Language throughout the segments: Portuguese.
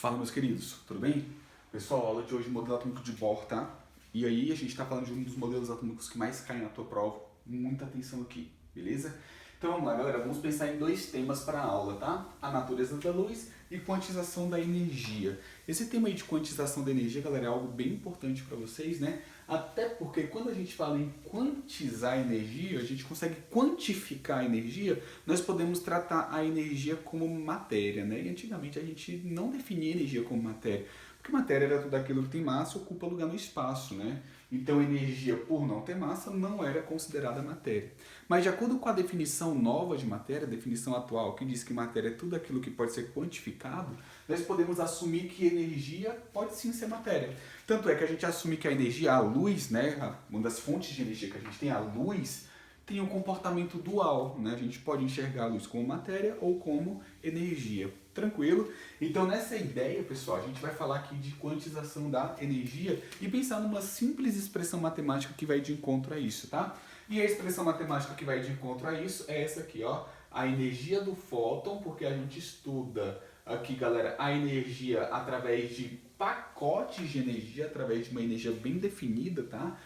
Fala, meus queridos, tudo bem? Pessoal, a aula de hoje é modelo atômico de Bohr, tá? E aí a gente está falando de um dos modelos atômicos que mais caem na tua prova. Muita atenção aqui, beleza? Então vamos lá, galera, vamos pensar em dois temas para a aula, tá? A natureza da luz e quantização da energia. Esse tema aí de quantização da energia, galera, é algo bem importante para vocês, né? Até porque quando a gente fala em quantizar a energia, a gente consegue quantificar a energia, nós podemos tratar a energia como matéria, né? E antigamente a gente não definia energia como matéria, porque matéria era tudo aquilo que tem massa e ocupa lugar no espaço, né? Então energia, por não ter massa, não era considerada matéria. Mas de acordo com a definição nova de matéria, a definição atual, que diz que matéria é tudo aquilo que pode ser quantificado, nós podemos assumir que energia pode sim ser matéria. Tanto é que a gente assume que a energia, a luz, né, uma das fontes de energia que a gente tem, a luz, tem um comportamento dual, né? A gente pode enxergar a luz como matéria ou como energia. Tranquilo? Então nessa ideia, pessoal, a gente vai falar aqui de quantização da energia e pensar numa simples expressão matemática que vai de encontro a isso, tá? E a expressão matemática que vai de encontro a isso é essa aqui, ó. A energia do fóton, porque a gente estuda aqui, galera, a energia através de pacotes de energia, através de uma energia bem definida, tá?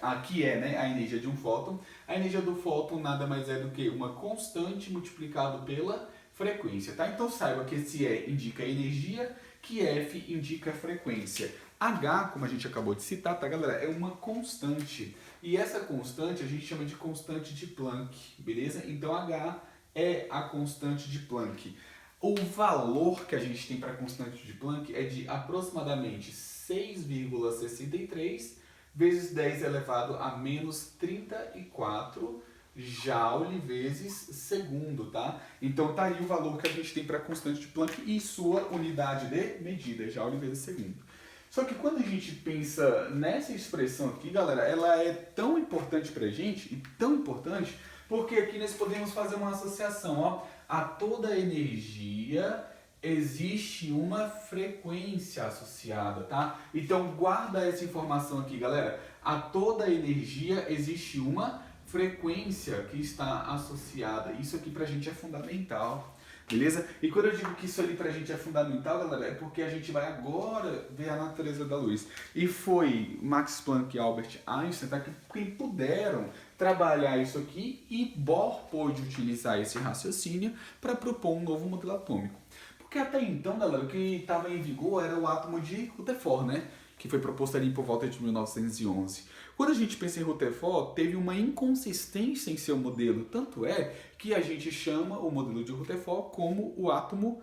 Aqui é, né, a energia de um fóton. A energia do fóton nada mais é do que uma constante multiplicado pela frequência, tá? Então saiba que esse E indica energia, que F indica frequência. H, como a gente acabou de citar, tá, galera, é uma constante. E essa constante a gente chama de constante de Planck, beleza? Então H é a constante de Planck. O valor que a gente tem para a constante de Planck é de aproximadamente 6,63 vezes 10 elevado a menos 34 Joule vezes segundo, tá? Então tá aí o valor que a gente tem para a constante de Planck e sua unidade de medida, Joule vezes segundo. Só que quando a gente pensa nessa expressão aqui, galera, ela é tão importante pra gente, e tão importante, porque aqui nós podemos fazer uma associação, ó. A toda energia existe uma frequência associada, tá? Então guarda essa informação aqui, galera. A toda energia existe uma frequência que está associada. Isso aqui pra gente é fundamental. Beleza? E quando eu digo que isso ali pra gente é fundamental, galera, é porque a gente vai agora ver a natureza da luz. E foi Max Planck e Albert Einstein, tá, que puderam trabalhar isso aqui e Bohr pôde utilizar esse raciocínio para propor um novo modelo atômico. Porque até então, galera, o que estava em vigor era o átomo de Rutherford, né? Que foi proposto ali por volta de 1911. Quando a gente pensa em Rutherford, teve uma inconsistência em seu modelo, tanto é que a gente chama o modelo de Rutherford como o átomo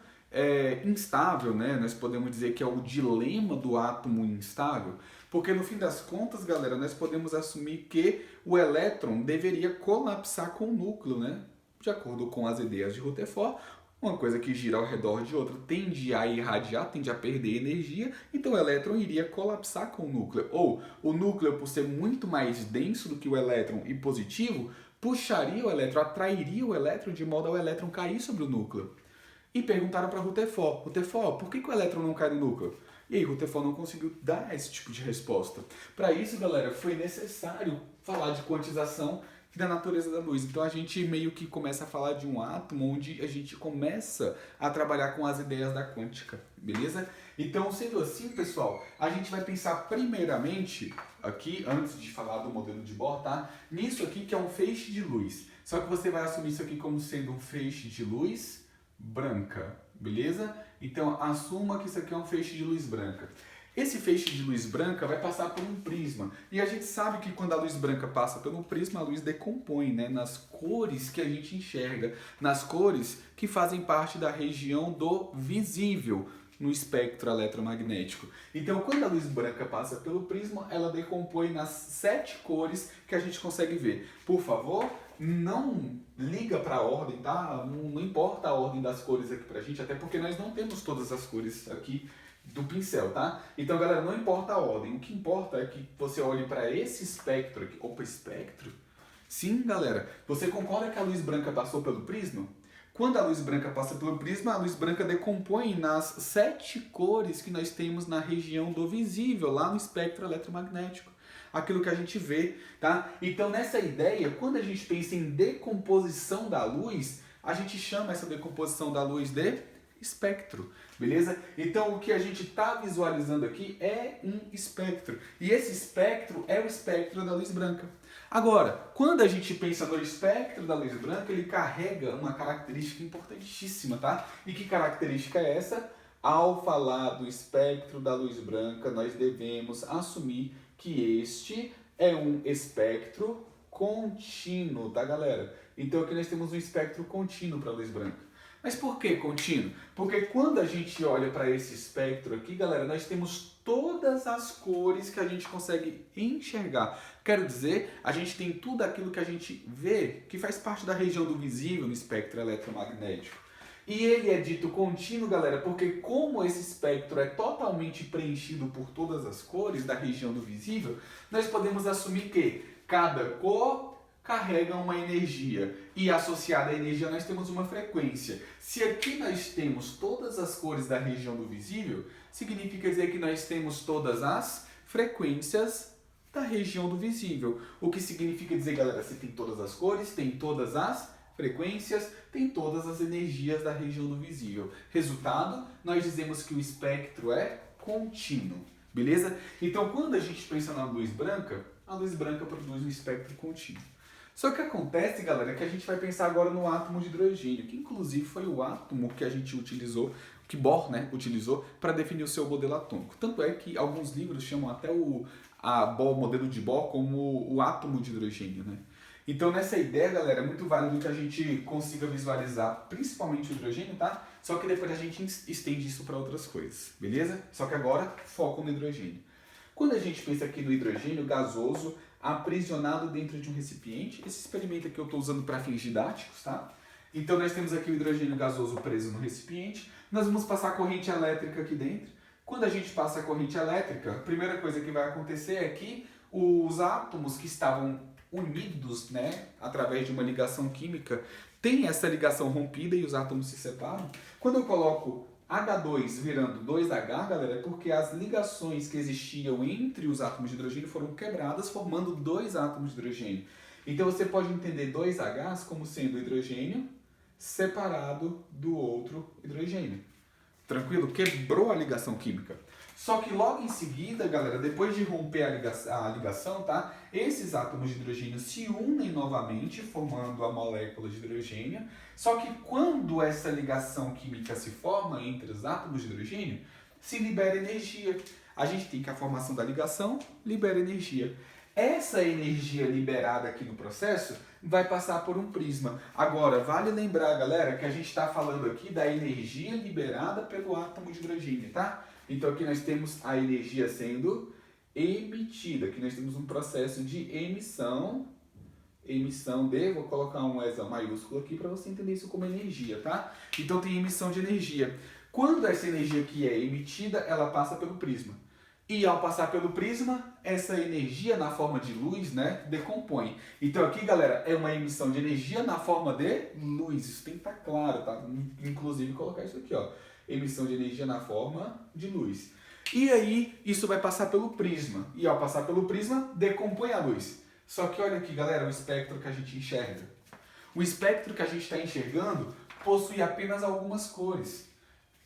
instável, né? Nós podemos dizer que é o dilema do átomo instável, porque no fim das contas, galera, nós podemos assumir que o elétron deveria colapsar com o núcleo, né? De acordo com as ideias de Rutherford, uma coisa que gira ao redor de outra tende a irradiar, tende a perder energia, então o elétron iria colapsar com o núcleo. Ou o núcleo, por ser muito mais denso do que o elétron e positivo, puxaria o elétron, atrairia o elétron de modo ao elétron cair sobre o núcleo. E perguntaram para Rutherford, por que o elétron não cai no núcleo? E aí Rutherford não conseguiu dar esse tipo de resposta. Para isso, galera, foi necessário falar de quantização da natureza da luz. Então a gente meio que começa a falar de um átomo onde a gente começa a trabalhar com as ideias da quântica, beleza? Então, sendo assim, pessoal, a gente vai pensar primeiramente aqui, antes de falar do modelo de Bohr, tá? Nisso aqui que é um feixe de luz. Só que você vai assumir isso aqui como sendo um feixe de luz branca, beleza? Então assuma que isso aqui é um feixe de luz branca. Esse feixe de luz branca vai passar por um prisma. E a gente sabe que quando a luz branca passa pelo prisma, a luz decompõe, né, nas cores que a gente enxerga, nas cores que fazem parte da região do visível no espectro eletromagnético. Então, quando a luz branca passa pelo prisma, ela decompõe nas 7 cores que a gente consegue ver. Por favor, não liga para a ordem, tá? Não importa a ordem das cores aqui pra gente, até porque nós não temos todas as cores aqui do pincel, tá? Então, galera, não importa a ordem. O que importa é que você olhe para esse espectro aqui. Opa, espectro? Sim, galera. Você concorda que a luz branca passou pelo prisma? Quando a luz branca passa pelo prisma, a luz branca decompõe nas 7 cores que nós temos na região do visível, lá no espectro eletromagnético. Aquilo que a gente vê, tá? Então, nessa ideia, quando a gente pensa em decomposição da luz, a gente chama essa decomposição da luz de espectro. beleza? Então o que a gente está visualizando aqui é um espectro, e esse espectro é o espectro da luz branca. Agora, quando a gente pensa no espectro da luz branca, ele carrega uma característica importantíssima, tá? E que característica é essa? Ao falar do espectro da luz branca, nós devemos assumir que este é um espectro contínuo, tá, galera? Então aqui nós temos um espectro contínuo para a luz branca. Mas por que contínuo? Porque quando a gente olha para esse espectro aqui, galera, nós temos todas as cores que a gente consegue enxergar. Quero dizer, a gente tem tudo aquilo que a gente vê, que faz parte da região do visível no espectro eletromagnético. E ele é dito contínuo, galera, porque como esse espectro é totalmente preenchido por todas as cores da região do visível, nós podemos assumir que cada cor carrega uma energia e associada à energia nós temos uma frequência. Se aqui nós temos todas as cores da região do visível, significa dizer que nós temos todas as frequências da região do visível. O que significa dizer, galera, se tem todas as cores, tem todas as frequências, tem todas as energias da região do visível. Resultado, nós dizemos que o espectro é contínuo, beleza? Então, quando a gente pensa na luz branca, a luz branca produz um espectro contínuo. Só que acontece, galera, que a gente vai pensar agora no átomo de hidrogênio, que inclusive foi o átomo que a gente utilizou, que Bohr, né, utilizou para definir o seu modelo atômico. Tanto é que alguns livros chamam até o modelo de Bohr como o átomo de hidrogênio, né? Então, nessa ideia, galera, é muito válido que a gente consiga visualizar principalmente o hidrogênio, tá? Só que depois a gente estende isso para outras coisas, beleza? Só que agora, foco no hidrogênio. Quando a gente pensa aqui no hidrogênio gasoso aprisionado dentro de um recipiente, esse experimento aqui eu estou usando para fins didáticos, tá? Então, nós temos aqui o hidrogênio gasoso preso no recipiente, nós vamos passar corrente elétrica aqui dentro. Quando a gente passa a corrente elétrica, a primeira coisa que vai acontecer é que os átomos que estavam unidos, né, através de uma ligação química, tem essa ligação rompida e os átomos se separam. Quando eu coloco H2 virando 2H, galera, é porque as ligações que existiam entre os átomos de hidrogênio foram quebradas, formando dois átomos de hidrogênio. Então você pode entender 2Hs como sendo hidrogênio separado do outro hidrogênio. Tranquilo? Quebrou a ligação química. Só que logo em seguida, galera, depois de romper a ligação, tá? Esses átomos de hidrogênio se unem novamente, formando a molécula de hidrogênio. Só que quando essa ligação química se forma entre os átomos de hidrogênio, se libera energia. A gente tem que a formação da ligação libera energia. Essa energia liberada aqui no processo vai passar por um prisma. Agora, vale lembrar, galera, que a gente está falando aqui da energia liberada pelo átomo de hidrogênio, tá? Então aqui nós temos a energia sendo emitida. Aqui nós temos um processo de emissão de, vou colocar um ESA maiúsculo aqui para você entender isso como energia, tá? Então tem emissão de energia. Quando essa energia aqui é emitida, ela passa pelo prisma. E ao passar pelo prisma, essa energia na forma de luz, né, decompõe. Então aqui, galera, é uma emissão de energia na forma de luz. Isso tem que estar claro, tá? Inclusive colocar isso aqui, ó. Emissão de energia na forma de luz. E aí, isso vai passar pelo prisma. E ao passar pelo prisma, decompõe a luz. Só que olha aqui, galera, o espectro que a gente enxerga. O espectro que a gente está enxergando possui apenas algumas cores.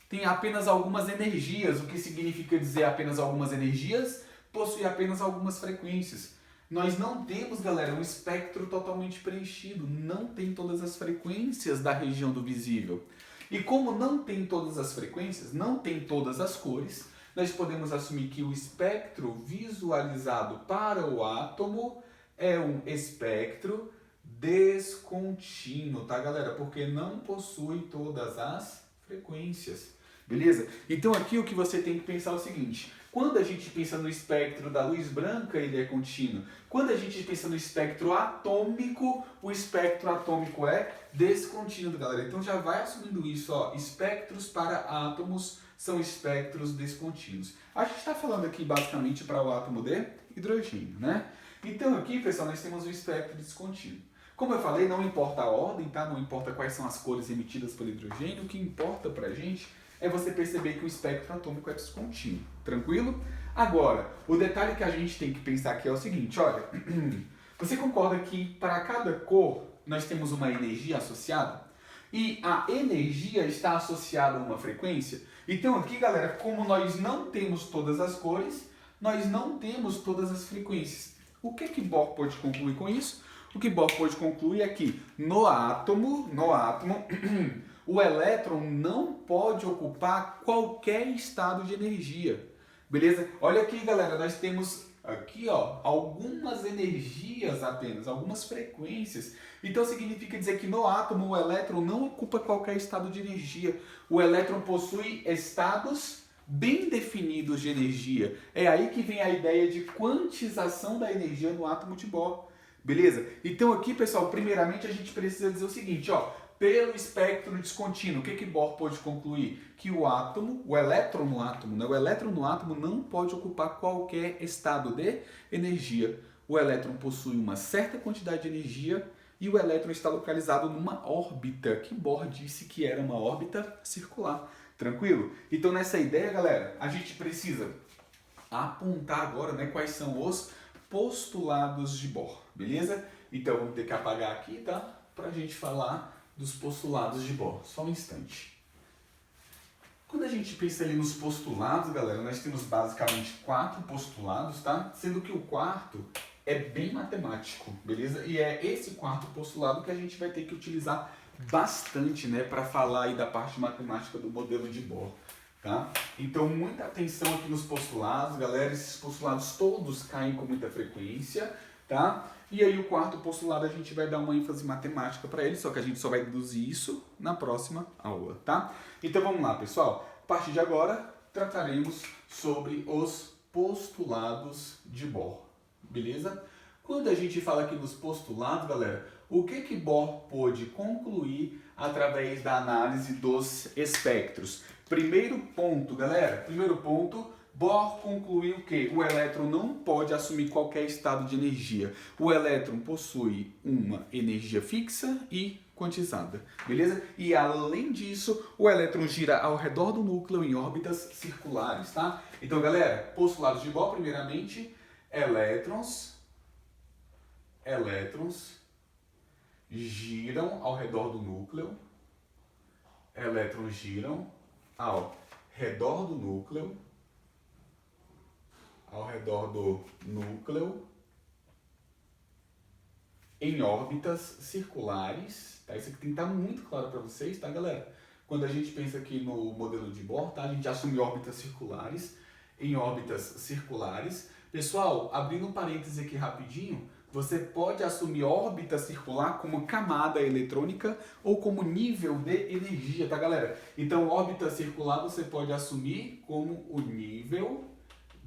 Tem apenas algumas energias. O que significa dizer apenas algumas energias? Possui apenas algumas frequências. Nós não temos, galera, um espectro totalmente preenchido. Não tem todas as frequências da região do visível. E como não tem todas as frequências, não tem todas as cores, nós podemos assumir que o espectro visualizado para o átomo é um espectro descontínuo, tá, galera? Porque não possui todas as frequências, beleza? Então aqui o que você tem que pensar é o seguinte: quando a gente pensa no espectro da luz branca, ele é contínuo. Quando a gente pensa no espectro atômico, o espectro atômico é descontínuo, galera. Então já vai assumindo isso, ó. Espectros para átomos são espectros descontínuos. A gente está falando aqui basicamente para o átomo de hidrogênio, né? Então aqui, pessoal, nós temos o espectro descontínuo. Como eu falei, não importa a ordem, tá? Não importa quais são as cores emitidas pelo hidrogênio, o que importa pra gente é você perceber que o espectro atômico é descontínuo. Tranquilo? Agora, o detalhe que a gente tem que pensar aqui é o seguinte, olha, você concorda que para cada cor nós temos uma energia associada? E a energia está associada a uma frequência? Então aqui, galera, como nós não temos todas as cores, nós não temos todas as frequências. O que Bohr pode concluir com isso? O que Bohr pode concluir é que no átomo, o elétron não pode ocupar qualquer estado de energia. Beleza? Olha aqui, galera, nós temos aqui, ó, algumas energias apenas, algumas frequências. Então significa dizer que no átomo o elétron não ocupa qualquer estado de energia. O elétron possui estados bem definidos de energia. É aí que vem a ideia de quantização da energia no átomo de Bohr. Beleza? Então aqui, pessoal, primeiramente a gente precisa dizer o seguinte, ó, pelo espectro descontínuo, o que Bohr pode concluir? Que o átomo, o elétron no átomo, né? O elétron no átomo não pode ocupar qualquer estado de energia. O elétron possui uma certa quantidade de energia e o elétron está localizado numa órbita, que Bohr disse que era uma órbita circular. Tranquilo? Então nessa ideia, galera, a gente precisa apontar agora, né, quais são os postulados de Bohr, beleza? Então vamos ter que apagar aqui, tá? Pra gente falar dos postulados de Bohr. Só um instante. Quando a gente pensa ali nos postulados, galera, nós temos basicamente 4 postulados, tá? Sendo que o quarto é bem matemático, beleza? E é esse quarto postulado que a gente vai ter que utilizar bastante, né, para falar aí da parte matemática do modelo de Bohr, tá? Então, muita atenção aqui nos postulados, galera. Esses postulados todos caem com muita frequência, tá? E aí o quarto postulado a gente vai dar uma ênfase matemática para ele, só que a gente só vai deduzir isso na próxima aula, tá? Então vamos lá, pessoal. A partir de agora trataremos sobre os postulados de Bohr, beleza? Quando a gente fala aqui nos postulados, galera, o que Bohr pôde concluir através da análise dos espectros? Primeiro ponto, galera, Bohr concluiu que o elétron não pode assumir qualquer estado de energia. O elétron possui uma energia fixa e quantizada, beleza? E além disso, o elétron gira ao redor do núcleo em órbitas circulares, tá? Então, galera, postulados de Bohr, primeiramente, elétrons giram ao redor do núcleo. Elétrons giram ao redor do núcleo. Em órbitas circulares, tá? Isso aqui tem que estar muito claro para vocês, tá, galera? Quando a gente pensa aqui no modelo de Bohr, tá? A gente assume órbitas circulares, em órbitas circulares. Pessoal, abrindo um parêntese aqui rapidinho, você pode assumir órbita circular como camada eletrônica ou como nível de energia, tá, galera? Então, órbita circular você pode assumir como o nível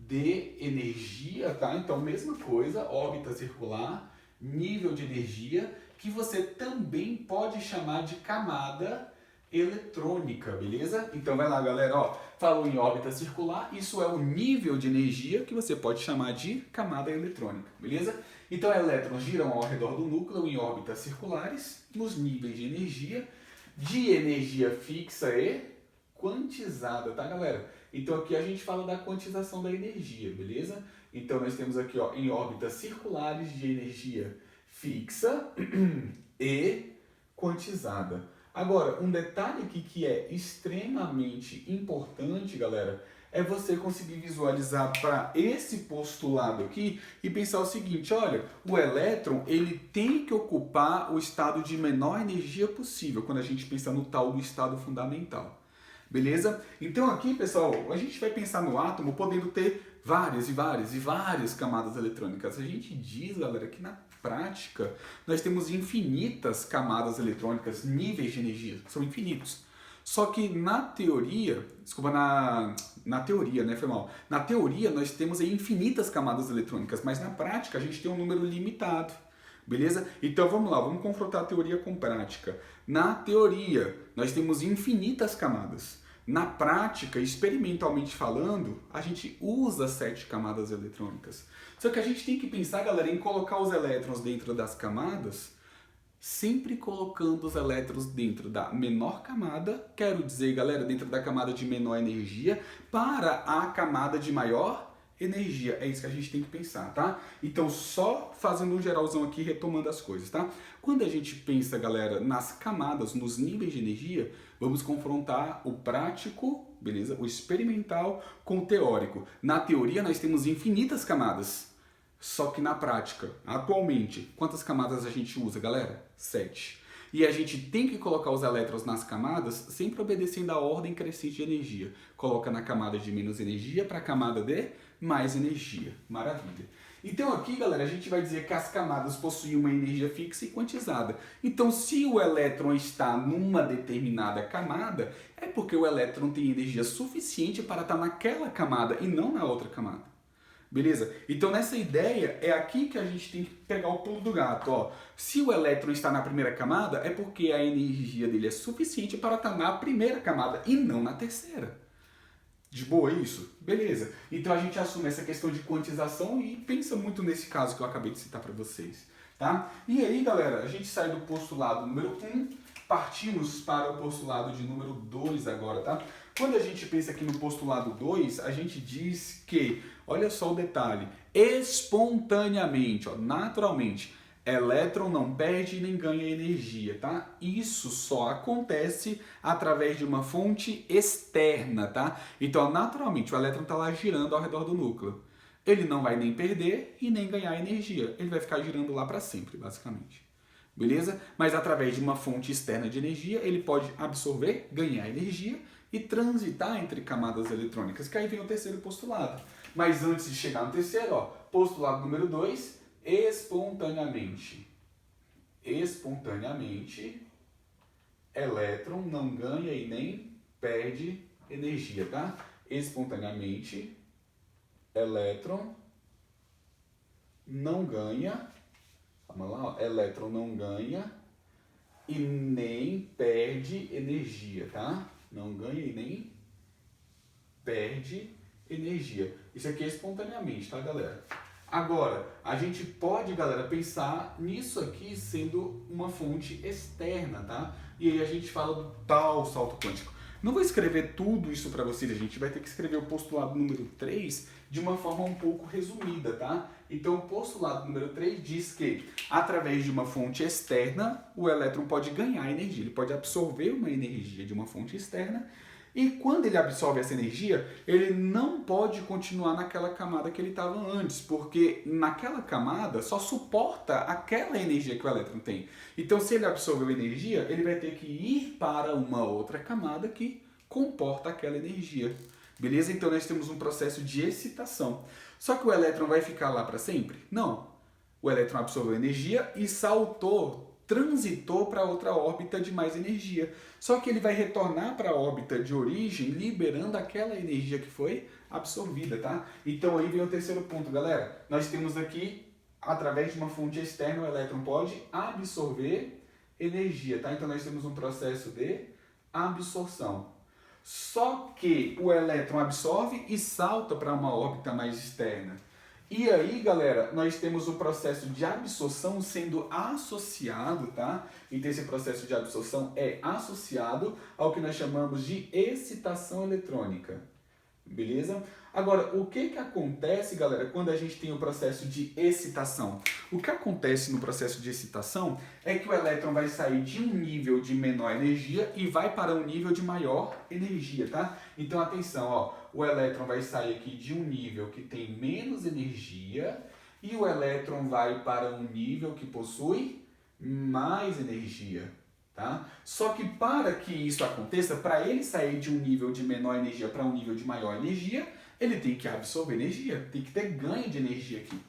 de energia, tá? Então, mesma coisa, órbita circular, nível de energia, que você também pode chamar de camada eletrônica, beleza? Então vai lá, galera, ó, falou em órbita circular, isso é o nível de energia que você pode chamar de camada eletrônica, beleza? Então elétrons giram ao redor do núcleo em órbitas circulares, nos níveis de energia fixa e quantizada, tá, galera? Então aqui a gente fala da quantização da energia, beleza? Então nós temos aqui, ó, em órbitas circulares de energia fixa e quantizada. Agora, um detalhe aqui que é extremamente importante, galera, é você conseguir visualizar para esse postulado aqui e pensar o seguinte, olha, o elétron ele tem que ocupar o estado de menor energia possível, quando a gente pensa no tal do estado fundamental. Beleza? Então aqui, pessoal, a gente vai pensar no átomo podendo ter várias camadas eletrônicas. A gente diz, galera, que na prática nós temos infinitas camadas eletrônicas, níveis de energia, são infinitos. Só que na teoria, na teoria, né, foi mal. Na teoria nós temos aí infinitas camadas eletrônicas, mas na prática a gente tem um número limitado. Beleza? Então vamos lá, vamos confrontar a teoria com prática. Na teoria, nós temos infinitas camadas. Na prática, experimentalmente falando, a gente usa 7 camadas eletrônicas. Só que a gente tem que pensar, galera, em colocar os elétrons dentro das camadas, sempre colocando os elétrons dentro da menor camada, quero dizer, galera, dentro da camada de menor energia, para a camada de maior energia. É isso que a gente tem que pensar, tá? Então, só fazendo um geralzão aqui, retomando as coisas, tá? Quando a gente pensa, galera, nas camadas, nos níveis de energia, vamos confrontar o prático, beleza? O experimental com o teórico. Na teoria, nós temos infinitas camadas. Só que na prática, atualmente, quantas camadas a gente usa, galera? 7. E a gente tem que colocar os elétrons nas camadas sempre obedecendo a ordem crescente de energia. Coloca na camada de menos energia para a camada de mais energia. Maravilha. Então aqui, galera, a gente vai dizer que as camadas possuem uma energia fixa e quantizada. Então, se o elétron está numa determinada camada, é porque o elétron tem energia suficiente para estar naquela camada e não na outra camada. Beleza? Então, nessa ideia, é aqui que a gente tem que pegar o pulo do gato. Ó. Se o elétron está na primeira camada, é porque a energia dele é suficiente para estar na primeira camada e não na terceira. De boa isso? Beleza. Então, a gente assume essa questão de quantização e pensa muito nesse caso que eu acabei de citar para vocês. Tá? E aí, galera, a gente sai do postulado número 1, partimos para o postulado de número 2 agora, tá? Quando a gente pensa aqui no postulado 2, a gente diz que, olha só o detalhe, espontaneamente, ó, naturalmente, elétron não perde nem ganha energia, tá? Isso só acontece através de uma fonte externa, tá? Então, naturalmente, o elétron está lá girando ao redor do núcleo. Ele não vai nem perder e nem ganhar energia. Ele vai ficar girando lá para sempre, basicamente. Beleza? Mas através de uma fonte externa de energia, ele pode absorver, ganhar energia e transitar entre camadas eletrônicas, que aí vem o terceiro postulado. Mas antes de chegar no terceiro, ó, postulado número 2, espontaneamente, elétron não ganha e nem perde energia, tá? Espontaneamente, elétron não ganha, vamos lá, ó, elétron não ganha e nem perde energia, tá? Não ganha e nem perde energia. Isso aqui é espontaneamente, tá, galera? Agora, a gente pode, galera, pensar nisso aqui sendo uma fonte externa, tá? E aí a gente fala do tal salto quântico. Não vou escrever tudo isso para vocês, a gente vai ter que escrever o postulado número 3 de uma forma um pouco resumida, tá? Então, o postulado número 3 diz que, através de uma fonte externa, o elétron pode ganhar energia, ele pode absorver uma energia de uma fonte externa, e quando ele absorve essa energia, ele não pode continuar naquela camada que ele estava antes, porque naquela camada só suporta aquela energia que o elétron tem. Então, se ele absorveu energia, ele vai ter que ir para uma outra camada que comporta aquela energia. Beleza? Então, nós temos um processo de excitação. Só que o elétron vai ficar lá para sempre? Não. O elétron absorveu energia e transitou para outra órbita de mais energia. Só que ele vai retornar para a órbita de origem, liberando aquela energia que foi absorvida, tá? Então aí vem o terceiro ponto, galera. Nós temos aqui, através de uma fonte externa, o elétron pode absorver energia, tá? Então nós temos um processo de absorção. Só que o elétron absorve e salta para uma órbita mais externa. E aí, galera, nós temos o processo de absorção sendo associado, tá? Então, esse processo de absorção é associado ao que nós chamamos de excitação eletrônica. Beleza? Agora, o que acontece, galera, quando a gente tem o processo de excitação? O que acontece no processo de excitação é que o elétron vai sair de um nível de menor energia e vai para um nível de maior energia, tá? Então, atenção, ó, o elétron vai sair aqui de um nível que tem menos energia e o elétron vai para um nível que possui mais energia. Tá? Só que para que isso aconteça, para ele sair de um nível de menor energia para um nível de maior energia, ele tem que absorver energia, tem que ter ganho de energia aqui.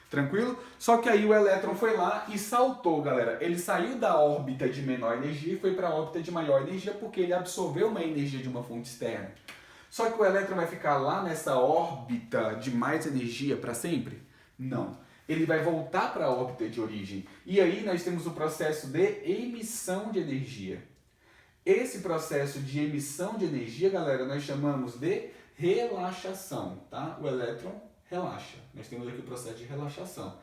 Tranquilo? Só que aí o elétron foi lá e saltou, galera. Ele saiu da órbita de menor energia e foi para a órbita de maior energia porque ele absorveu uma energia de uma fonte externa. Só que o elétron vai ficar lá nessa órbita de mais energia para sempre? Não. Ele vai voltar para a órbita de origem. E aí nós temos o processo de emissão de energia. Esse processo de emissão de energia, galera, nós chamamos de relaxação, tá? O elétron relaxa. Nós temos aqui o processo de relaxação.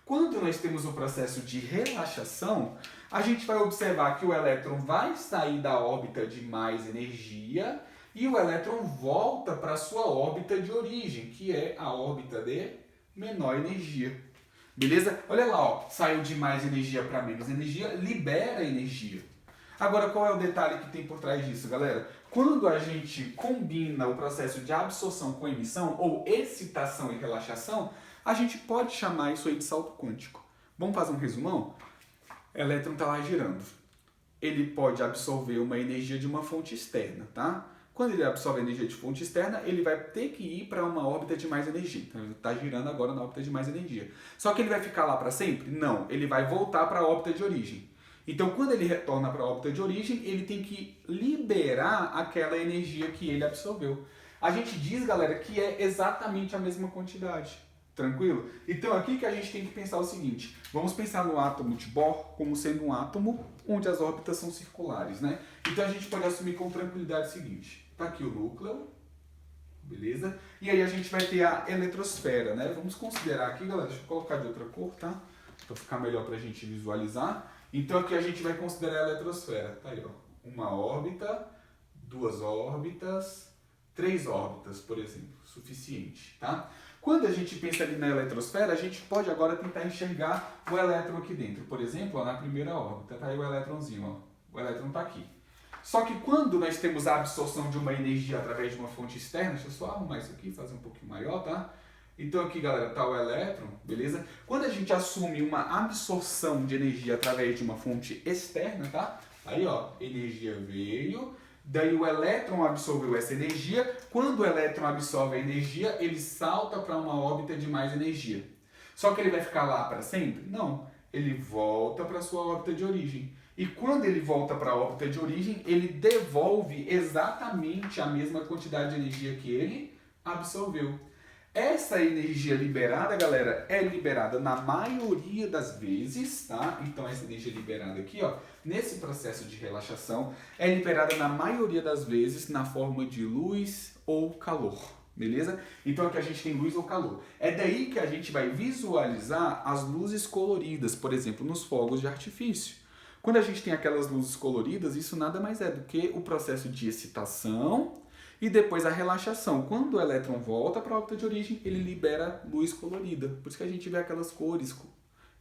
Quando nós temos o processo de relaxação, a gente vai observar que o elétron vai sair da órbita de mais energia E o elétron volta para a sua órbita de origem, que é a órbita de menor energia. Beleza? Olha lá, ó, saiu de mais energia para menos energia, libera energia. Agora, qual é o detalhe que tem por trás disso, galera? Quando a gente combina o processo de absorção com emissão, ou excitação e relaxação, a gente pode chamar isso aí de salto quântico. Vamos fazer um resumão? O elétron está lá girando. Ele pode absorver uma energia de uma fonte externa, tá? Quando ele absorve a energia de fonte externa, ele vai ter que ir para uma órbita de mais energia. Então, ele está girando agora na órbita de mais energia. Só que ele vai ficar lá para sempre? Não, ele vai voltar para a órbita de origem. Então, quando ele retorna para a órbita de origem, ele tem que liberar aquela energia que ele absorveu. A gente diz, galera, que é exatamente a mesma quantidade. Tranquilo? Então, aqui que a gente tem que pensar o seguinte. Vamos pensar no átomo de Bohr como sendo um átomo onde as órbitas são circulares, né? Então, a gente pode assumir com tranquilidade o seguinte. Tá aqui o núcleo, beleza? E aí a gente vai ter a eletrosfera, né? Vamos considerar aqui, galera, deixa eu colocar de outra cor, tá? Para ficar melhor para a gente visualizar. Então aqui a gente vai considerar a eletrosfera. Tá aí, ó. Uma órbita, duas órbitas, três órbitas, por exemplo. Suficiente, tá? Quando a gente pensa ali na eletrosfera, a gente pode agora tentar enxergar o elétron aqui dentro. Por exemplo, ó, na primeira órbita, tá aí o elétronzinho, ó. O elétron tá aqui. Só que quando nós temos a absorção de uma energia através de uma fonte externa, deixa eu só arrumar isso aqui, fazer um pouquinho maior, tá? Então aqui, galera, tá o elétron, beleza? Quando a gente assume uma absorção de energia através de uma fonte externa, tá? Aí, ó, energia veio, daí o elétron absorveu essa energia. Quando o elétron absorve a energia, ele salta para uma órbita de mais energia. Só que ele vai ficar lá para sempre? Não, ele volta para sua órbita de origem. E quando ele volta para a órbita de origem, ele devolve exatamente a mesma quantidade de energia que ele absorveu. Essa energia liberada, galera, é liberada na maioria das vezes, tá? Então essa energia liberada aqui, ó, nesse processo de relaxação, é liberada na maioria das vezes na forma de luz ou calor, beleza? Então aqui a gente tem luz ou calor. É daí que a gente vai visualizar as luzes coloridas, por exemplo, nos fogos de artifício. Quando a gente tem aquelas luzes coloridas, isso nada mais é do que o processo de excitação e depois a relaxação. Quando o elétron volta para a órbita de origem, ele libera luz colorida. Por isso que a gente vê aquelas cores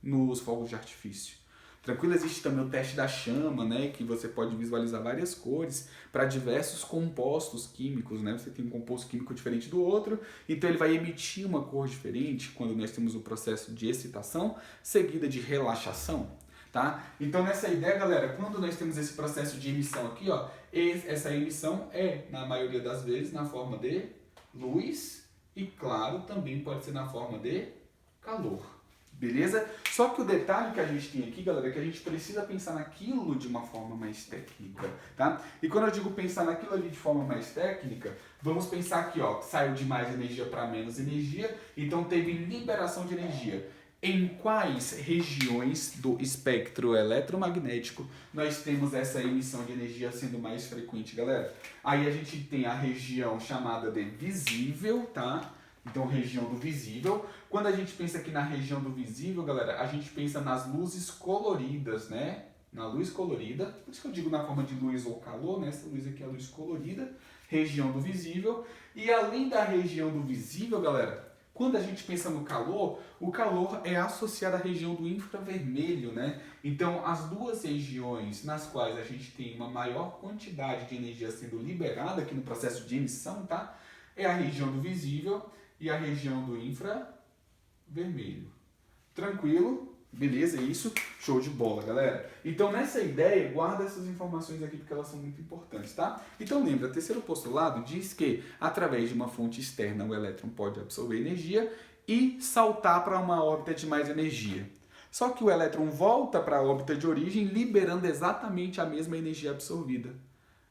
nos fogos de artifício. Tranquilo? Existe também o teste da chama, né? Que você pode visualizar várias cores para diversos compostos químicos, né? Você tem um composto químico diferente do outro, então ele vai emitir uma cor diferente quando nós temos o processo de excitação seguida de relaxação. Tá? Então nessa ideia, galera, quando nós temos esse processo de emissão aqui, ó, essa emissão é, na maioria das vezes, na forma de luz e, claro, também pode ser na forma de calor. Beleza? Só que o detalhe que a gente tem aqui, galera, é que a gente precisa pensar naquilo de uma forma mais técnica, tá? E quando eu digo pensar naquilo ali de forma mais técnica, vamos pensar aqui, ó, saiu de mais energia para menos energia, então teve liberação de energia. Em quais regiões do espectro eletromagnético nós temos essa emissão de energia sendo mais frequente, galera? Aí a gente tem a região chamada de visível, tá? Então, região do visível. Quando a gente pensa aqui na região do visível, galera, a gente pensa nas luzes coloridas, né? Na luz colorida, por isso que eu digo na forma de luz ou calor, né? Essa luz aqui é a luz colorida, região do visível. E além da região do visível, galera, quando a gente pensa no calor, o calor é associado à região do infravermelho, né? Então, as duas regiões nas quais a gente tem uma maior quantidade de energia sendo liberada aqui no processo de emissão, tá? É a região do visível e a região do infravermelho. Tranquilo? Beleza, é isso? Show de bola, galera. Então, nessa ideia, guarda essas informações aqui porque elas são muito importantes, tá? Então, lembra, o terceiro postulado diz que, através de uma fonte externa, o elétron pode absorver energia e saltar para uma órbita de mais energia. Só que o elétron volta para a órbita de origem, liberando exatamente a mesma energia absorvida.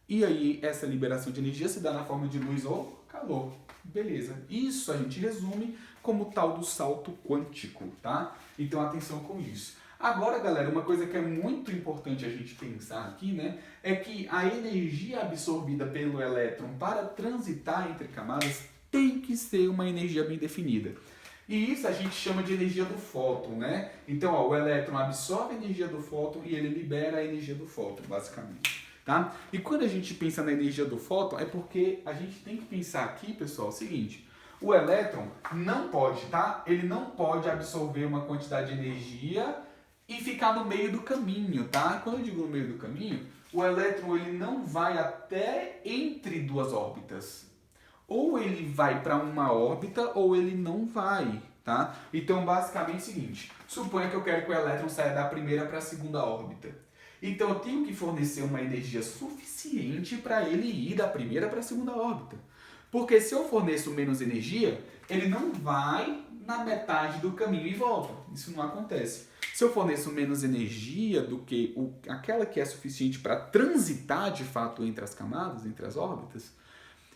E aí, essa liberação de energia se dá na forma de luz ou calor. Beleza. Isso a gente resume como tal do salto quântico, tá? Então, atenção com isso. Agora, galera, uma coisa que é muito importante a gente pensar aqui, né, é que a energia absorvida pelo elétron para transitar entre camadas tem que ser uma energia bem definida. E isso a gente chama de energia do fóton, né? Então, ó, o elétron absorve a energia do fóton e ele libera a energia do fóton, basicamente. tá? E quando a gente pensa na energia do fóton, é porque a gente tem que pensar aqui, pessoal, o seguinte: o elétron não pode, tá? Ele não pode absorver uma quantidade de energia e ficar no meio do caminho, tá? Quando eu digo no meio do caminho, o elétron ele não vai até entre duas órbitas. Ou ele vai para uma órbita ou ele não vai, tá? Então, basicamente é o seguinte: suponha que eu quero que o elétron saia da primeira para a segunda órbita. Então, eu tenho que fornecer uma energia suficiente para ele ir da primeira para a segunda órbita. Porque se eu forneço menos energia, ele não vai na metade do caminho e volta. Isso não acontece. Se eu forneço menos energia do que aquela que é suficiente para transitar de fato entre as camadas, entre as órbitas,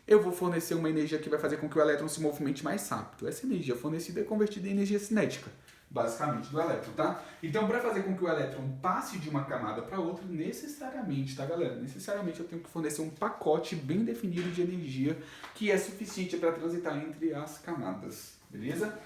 eu vou fornecer uma energia que vai fazer com que o elétron se movimente mais rápido. Essa energia fornecida é convertida em energia cinética, basicamente, do elétron, tá? Então, para fazer com que o elétron passe de uma camada para outra, necessariamente, tá, galera? Necessariamente eu tenho que fornecer um pacote bem definido de energia que é suficiente para transitar entre as camadas, beleza?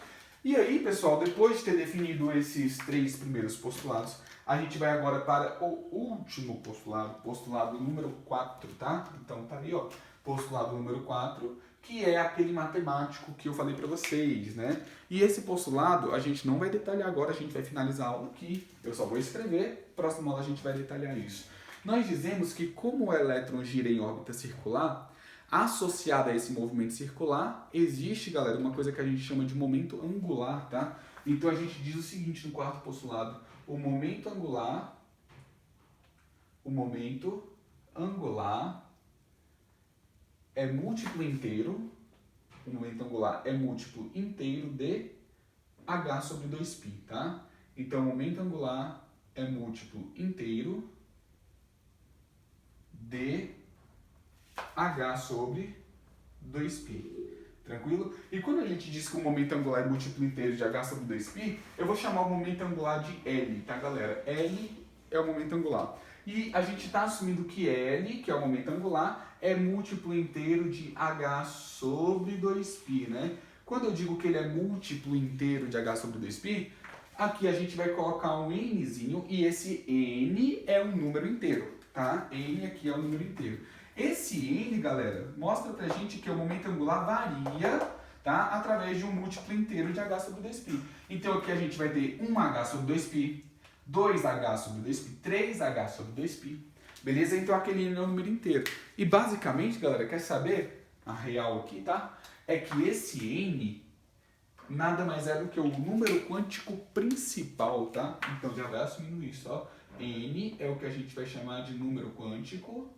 E aí, pessoal, depois de ter definido esses 3 primeiros postulados, a gente vai agora para o último postulado, postulado número 4, tá? Então, tá ali, ó. Postulado número 4, que é aquele matemático que eu falei para vocês, né? E esse postulado a gente não vai detalhar agora, a gente vai finalizar a aula aqui. Eu só vou escrever, próxima aula a gente vai detalhar isso. Nós dizemos que como o elétron gira em órbita circular, associada a esse movimento circular, existe, galera, uma coisa que a gente chama de momento angular, tá? Então a gente diz o seguinte no quarto postulado: o momento angular é múltiplo inteiro, o momento angular é múltiplo inteiro de h sobre 2π, tá? Então, o momento angular é múltiplo inteiro de h sobre 2π. Tranquilo? E quando a gente diz que o momento angular é múltiplo inteiro de h sobre 2π, eu vou chamar o momento angular de L, tá, galera? L é o momento angular. E a gente está assumindo que L, que é o momento angular, é múltiplo inteiro de h sobre 2π, né? Quando eu digo que ele é múltiplo inteiro de h sobre 2π, aqui a gente vai colocar um nzinho, e esse n é um número inteiro, tá? N aqui é um número inteiro. Esse n, galera, mostra pra gente que o momento angular varia, tá? Através de um múltiplo inteiro de h sobre 2π. Então aqui a gente vai ter 1h sobre 2π, 2h sobre 2π, 3h sobre 2π, beleza? Então aquele n é um número inteiro. E basicamente, galera, quer saber? A real aqui, tá? É que esse n nada mais é do que o número quântico principal, tá? Então já vai assumindo isso, ó. N é o que a gente vai chamar de número quântico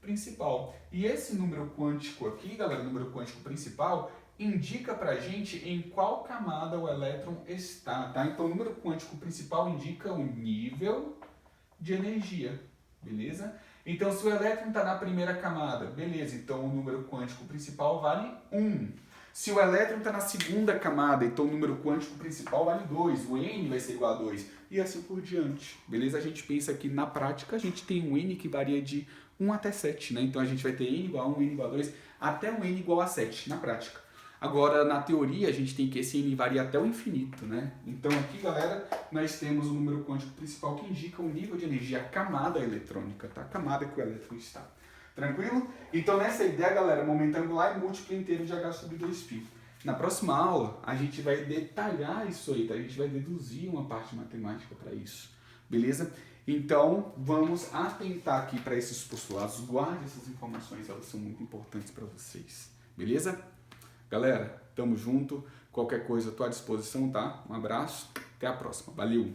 principal. E esse número quântico aqui, galera, número quântico principal, indica pra gente em qual camada o elétron está, tá? Então, o número quântico principal indica o nível de energia, beleza? Então, se o elétron está na primeira camada, beleza, então o número quântico principal vale 1. Se o elétron está na segunda camada, então o número quântico principal vale 2, o n vai ser igual a 2, e assim por diante, beleza? A gente pensa que na prática a gente tem um n que varia de 1 até 7, né? Então a gente vai ter n igual a 1, n igual a 2, até um n igual a 7, na prática. Agora, na teoria, a gente tem que esse n varia até o infinito, né? Então aqui, galera, nós temos o número quântico principal que indica o nível de energia, a camada eletrônica, tá? A camada que o elétron está. Tranquilo? Então, nessa ideia, galera, momento angular é múltiplo inteiro de h sobre 2π. Na próxima aula, a gente vai detalhar isso aí, tá? A gente vai deduzir uma parte matemática para isso, beleza? Então, vamos atentar aqui para esses postulados. Guarde essas informações, elas são muito importantes para vocês, beleza? Galera, tamo junto. Qualquer coisa, eu tô à disposição, tá? Um abraço, até a próxima. Valeu!